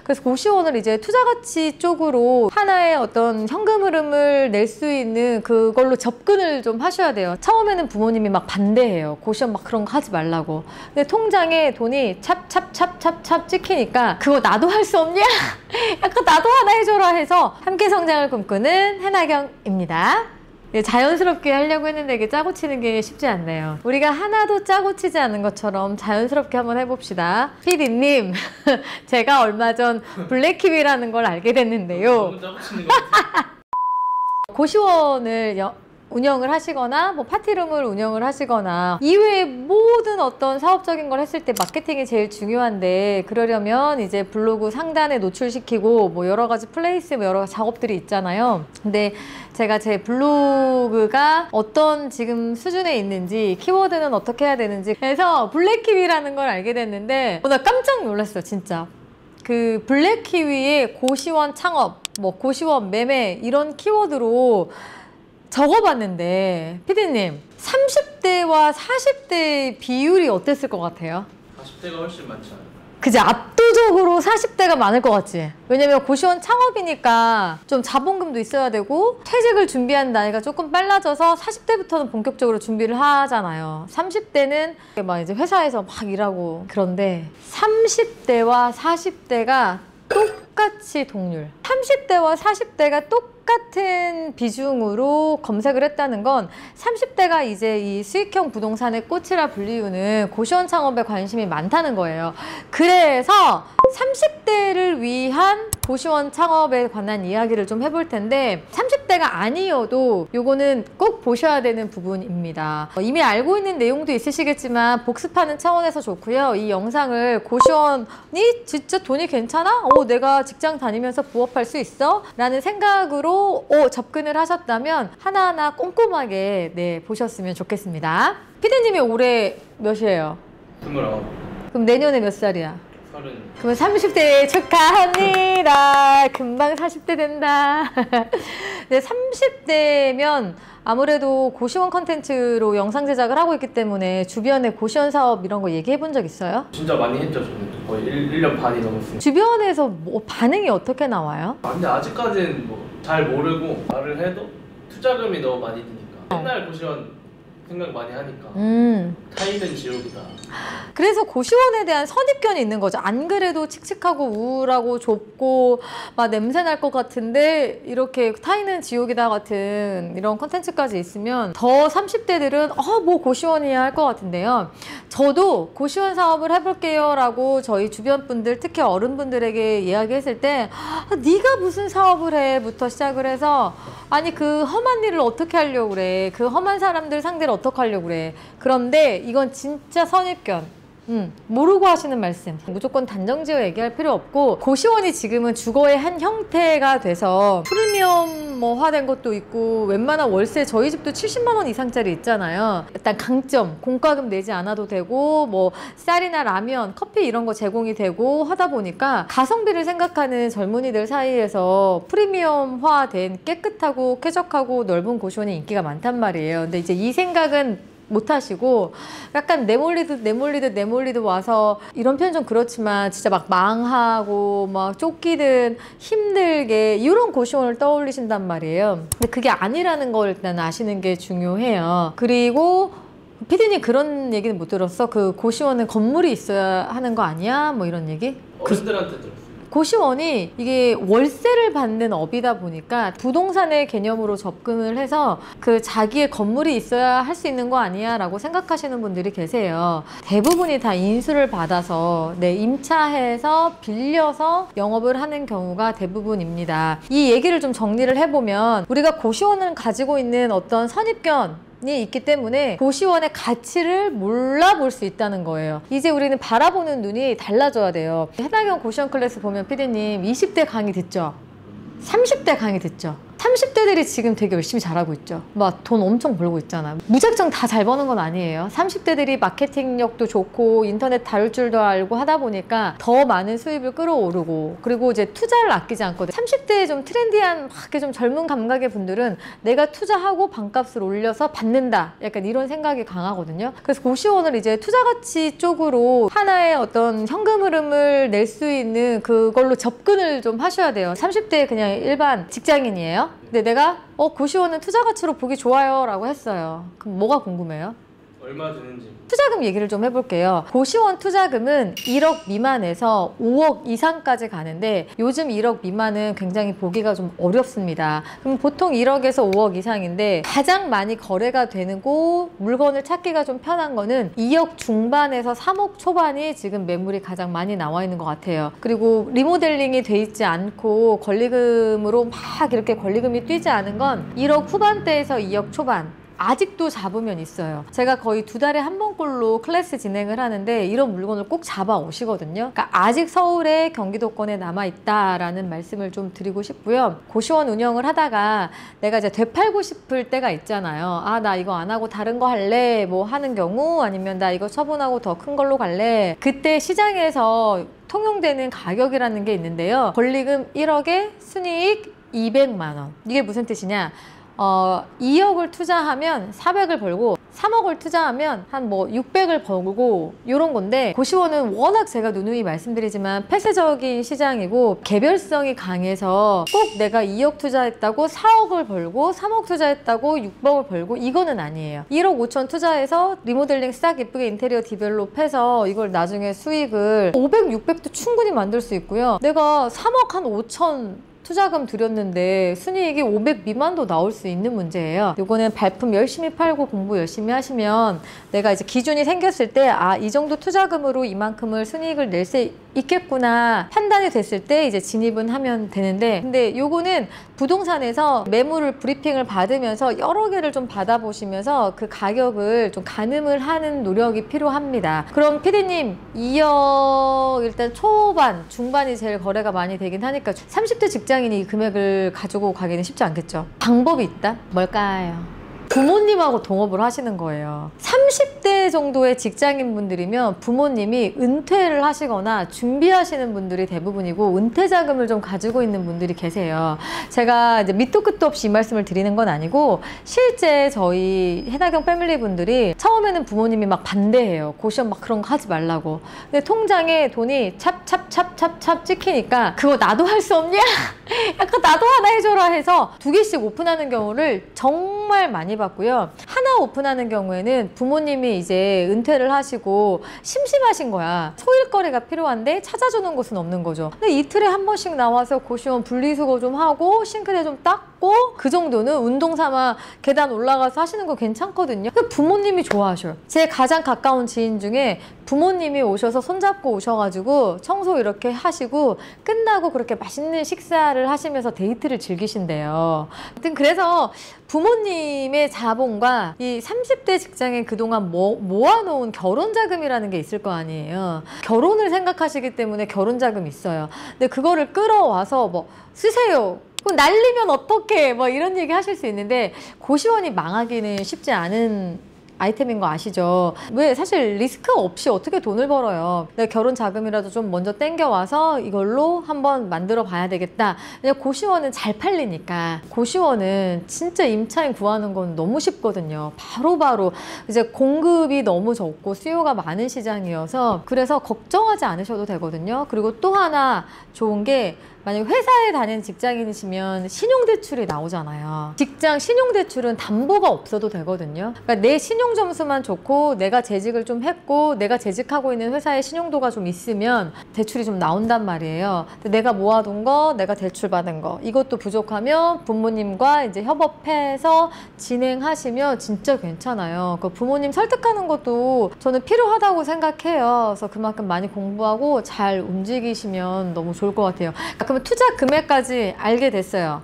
그래서 고시원을 이제 투자가치 쪽으로 하나의 어떤 현금 흐름을 낼 수 있는 그걸로 접근을 좀 하셔야 돼요. 처음에는 부모님이 막 반대해요. 고시원 막 그런 거 하지 말라고. 근데 통장에 돈이 찹찹찹찹찹 찍히니까 그거 나도 할 수 없냐? 약간 나도 하나 해줘라 해서 함께 성장을 꿈꾸는 해나경입니다. 자연스럽게 하려고 했는데 이게 짜고 치는 게 쉽지 않네요. 우리가 하나도 짜고 치지 않은 것처럼 자연스럽게 한번 해봅시다. PD님, 제가 얼마 전 블랙키위라는 걸 알게 됐는데요. 너무 짜고 치는 것 같아요. 고시원을 운영을 하시거나 뭐 파티룸을 운영을 하시거나 이외에 모든 어떤 사업적인 걸 했을 때 마케팅이 제일 중요한데, 그러려면 이제 블로그 상단에 노출시키고 뭐 여러 가지 플레이스 뭐 여러 가지 작업들이 있잖아요. 근데 제가 제 블로그가 어떤 지금 수준에 있는지, 키워드는 어떻게 해야 되는지, 그래서 블랙키위라는 걸 알게 됐는데 나 깜짝 놀랐어요. 진짜 그 블랙키위의 고시원 창업, 뭐 고시원 매매 이런 키워드로 적어봤는데, 피디님 30대와 40대 비율이 어땠을 것 같아요? 40대가 훨씬 많지 않아요? 그치, 압도적으로 40대가 많을 것 같지? 왜냐면 고시원 창업이니까 좀 자본금도 있어야 되고 퇴직을 준비한 나이가 조금 빨라져서 40대부터는 본격적으로 준비를 하잖아요. 30대는 막 이제 회사에서 막 일하고. 그런데 30대와 40대가 똑같이 동률, 30대와 40대가 똑같은 비중으로 검색을 했다는 건 30대가 이제 이 수익형 부동산의 꽃이라 불리우는 고시원 창업에 관심이 많다는 거예요. 그래서 30대를 위한 고시원 창업에 관한 이야기를 좀 해볼 텐데, 30대가 아니어도 요거는 꼭 보셔야 되는 부분입니다. 이미 알고 있는 내용도 있으시겠지만 복습하는 차원에서 좋고요. 이 영상을 고시원이 진짜 돈이 괜찮아? 내가 직장 다니면서 부업할 수 있어? 라는 생각으로 접근을 하셨다면 하나하나 꼼꼼하게 보셨으면 좋겠습니다. 피디님이 올해 몇이에요? 29. 그럼 내년에 몇 살이야? 30. 그러면 30대 축하합니다. 금방 40대 된다. 네, 30대면 아무래도 고시원 컨텐츠로 영상 제작을 하고 있기 때문에 주변에 고시원 사업 이런 거 얘기해 본 적 있어요? 진짜 많이 했죠. 저는 거의 1년 반이 넘었으니까. 주변에서 뭐 반응이 어떻게 나와요? 근데 아직까지는 뭐 잘 모르고, 말을 해도 투자금이 너무 많이 드니까 맨날 고시원 생각 많이 하니까 타이는 지옥이다. 그래서 고시원에 대한 선입견이 있는 거죠. 안 그래도 칙칙하고 우울하고 좁고 막 냄새 날 것 같은데 이렇게 타이는 지옥이다 같은 이런 컨텐츠까지 있으면 더 30대들은 뭐 고시원이야 할 것 같은데요. 저도 고시원 사업을 해볼게요 라고 저희 주변 분들, 특히 어른분들에게 이야기했을 때 네가 무슨 사업을 해? 부터 시작을 해서 아니 그 험한 일을 어떻게 하려고 그래? 그 험한 사람들 상대를 어떻게 하려고 그래? 그런데 이건 진짜 선입견. 모르고 하시는 말씀. 무조건 단정지어 얘기할 필요 없고, 고시원이 지금은 주거의 한 형태가 돼서 프리미엄화된 것도 있고, 웬만한 월세 저희 집도 70만 원 이상짜리 있잖아요. 일단 강점, 공과금 내지 않아도 되고 뭐 쌀이나 라면, 커피 이런 거 제공이 되고 하다 보니까 가성비를 생각하는 젊은이들 사이에서 프리미엄화된 깨끗하고 쾌적하고 넓은 고시원이 인기가 많단 말이에요. 근데 이제 이 생각은 못 하시고 약간 내몰리듯 와서, 이런 표현 좀 그렇지만 진짜 막 망하고 막 쫓기든 힘들게 이런 고시원을 떠올리신단 말이에요. 근데 그게 아니라는 걸 일단 아시는 게 중요해요. 그리고 피디님 그런 얘기는 못 들었어? 그 고시원은 건물이 있어야 하는 거 아니야? 뭐 이런 얘기? 어른들한테 들었어요. 고시원이 이게 월세를 받는 업이다 보니까 부동산의 개념으로 접근을 해서 그 자기의 건물이 있어야 할 수 있는 거 아니야 라고 생각하시는 분들이 계세요. 대부분이 다 인수를 받아서 임차해서 빌려서 영업을 하는 경우가 대부분입니다. 이 얘기를 좀 정리를 해보면, 우리가 고시원을 가지고 있는 어떤 선입견 이 있기 때문에 고시원의 가치를 몰라볼 수 있다는 거예요. 이제 우리는 바라보는 눈이 달라져야 돼요. 해나경 고시원 클래스 보면 피디님 20대 강의 듣죠? 30대 강의 듣죠? 30대들이 지금 되게 열심히 잘하고 있죠. 막 돈 엄청 벌고 있잖아. 무작정 다 잘 버는 건 아니에요. 30대들이 마케팅력도 좋고 인터넷 다룰 줄도 알고 하다 보니까 더 많은 수입을 끌어오르고, 그리고 이제 투자를 아끼지 않거든. 30대에 좀 트렌디한 막 이렇게 좀 젊은 감각의 분들은 내가 투자하고 반값을 올려서 받는다, 약간 이런 생각이 강하거든요. 그래서 고시원을 이제 투자가치 쪽으로 하나의 어떤 현금 흐름을 낼 수 있는 그걸로 접근을 좀 하셔야 돼요. 30대 그냥 일반 직장인이에요. 근데 내가 고시원은 투자가치로 보기 좋아요 라고 했어요. 그럼 뭐가 궁금해요? 얼마 드는지. 투자금 얘기를 좀 해볼게요. 고시원 투자금은 1억 미만에서 5억 이상까지 가는데 요즘 1억 미만은 굉장히 보기가 좀 어렵습니다. 그럼 보통 1억에서 5억 이상인데 가장 많이 거래가 되고 물건을 찾기가 좀 편한 거는 2억 중반에서 3억 초반이 지금 매물이 가장 많이 나와 있는 것 같아요. 그리고 리모델링이 돼 있지 않고 권리금으로 막 이렇게 권리금이 뛰지 않은 건 1억 후반대에서 2억 초반, 아직도 잡으면 있어요. 제가 거의 2달에 한 번꼴로 클래스 진행을 하는데 이런 물건을 꼭 잡아 오시거든요. 그러니까 아직 서울에 경기도권에 남아있다라는 말씀을 좀 드리고 싶고요. 고시원 운영을 하다가 내가 이제 되팔고 싶을 때가 있잖아요. 아, 나 이거 안 하고 다른 거 할래 뭐 하는 경우, 아니면 나 이거 처분하고 더 큰 걸로 갈래. 그때 시장에서 통용되는 가격이라는 게 있는데요. 권리금 1억에 순이익 200만 원. 이게 무슨 뜻이냐? 2억을 투자하면 400을 벌고 3억을 투자하면 한 뭐 600을 벌고 이런 건데, 고시원은 워낙 제가 누누이 말씀드리지만 폐쇄적인 시장이고 개별성이 강해서 꼭 내가 2억 투자했다고 4억을 벌고 3억 투자했다고 6억을 벌고 이거는 아니에요. 1억 5천 투자해서 리모델링 싹 예쁘게 인테리어 디벨롭해서 이걸 나중에 수익을 500, 600도 충분히 만들 수 있고요. 내가 3억 한 5천 투자금 들였는데 순이익이 500 미만도 나올 수 있는 문제예요. 요거는 발품 열심히 팔고 공부 열심히 하시면 내가 이제 기준이 생겼을 때 아, 이 정도 투자금으로 이만큼을 순이익을 낼 수 있겠구나 판단이 됐을 때 이제 진입은 하면 되는데, 근데 요거는 부동산에서 매물을 브리핑을 받으면서 여러 개를 좀 받아보시면서 그 가격을 좀 가늠을 하는 노력이 필요합니다. 그럼 피디님 2억 일단 초반, 중반이 제일 거래가 많이 되긴 하니까 30대 직장인이 이 금액을 가지고 가기는 쉽지 않겠죠. 방법이 있다? 뭘까요? 부모님하고 동업을 하시는 거예요. 30대 정도의 직장인 분들이면 부모님이 은퇴를 하시거나 준비하시는 분들이 대부분이고 은퇴 자금을 좀 가지고 있는 분들이 계세요. 제가 이제 밑도 끝도 없이 이 말씀을 드리는 건 아니고 실제 저희 해나경 패밀리 분들이 처음에는 부모님이 막 반대해요. 고시원 막 그런 거 하지 말라고. 근데 통장에 돈이 찹찹찹찹찹 찍히니까 그거 나도 할 수 없냐? 약간 나도 하나 해줘라 해서 2개씩 오픈하는 경우를 정말 많이 봤고요. 하나 오픈하는 경우에는 부모님이 이제 은퇴를 하시고 심심하신 거야. 소일거리가 필요한데 찾아주는 곳은 없는 거죠. 근데 이틀에 한 번씩 나와서 고시원 분리수거 좀 하고 싱크대 좀 닦고 그 정도는 운동 삼아 계단 올라가서 하시는 거 괜찮거든요. 부모님이 좋아하셔요. 제 가장 가까운 지인 중에 부모님이 오셔서 손잡고 오셔가지고 청소 이렇게 하시고 끝나고 그렇게 맛있는 식사를 하시면서 데이트를 즐기신대요. 아무튼 그래서 부모님의 자본과 이 30대 직장에 그동안 모아놓은 결혼자금이라는 게 있을 거 아니에요. 결혼을 생각하시기 때문에 결혼자금이 있어요. 근데 그거를 끌어와서 뭐 쓰세요. 그럼 날리면 어떡해? 뭐 이런 얘기 하실 수 있는데 고시원이 망하기는 쉽지 않은 아이템인 거 아시죠? 왜 사실 리스크 없이 어떻게 돈을 벌어요. 내가 결혼 자금이라도 좀 먼저 땡겨와서 이걸로 한번 만들어 봐야 되겠다. 왜냐면 고시원은 잘 팔리니까. 고시원은 진짜 임차인 구하는 건 너무 쉽거든요. 바로바로 이제 공급이 너무 적고 수요가 많은 시장이어서 그래서 걱정하지 않으셔도 되거든요. 그리고 또 하나 좋은 게 만약에 회사에 다니는 직장인이시면 신용대출이 나오잖아요. 직장 신용대출은 담보가 없어도 되거든요. 그러니까 내 신용점수만 좋고 내가 재직을 좀 했고 내가 재직하고 있는 회사의 신용도가 좀 있으면 대출이 좀 나온단 말이에요. 근데 내가 모아둔 거, 내가 대출받은 거 이것도 부족하면 부모님과 이제 협업해서 진행하시면 진짜 괜찮아요. 그 부모님 설득하는 것도 저는 필요하다고 생각해요. 그래서 그만큼 많이 공부하고 잘 움직이시면 너무 좋을 것 같아요. 그러면 투자 금액까지 알게 됐어요.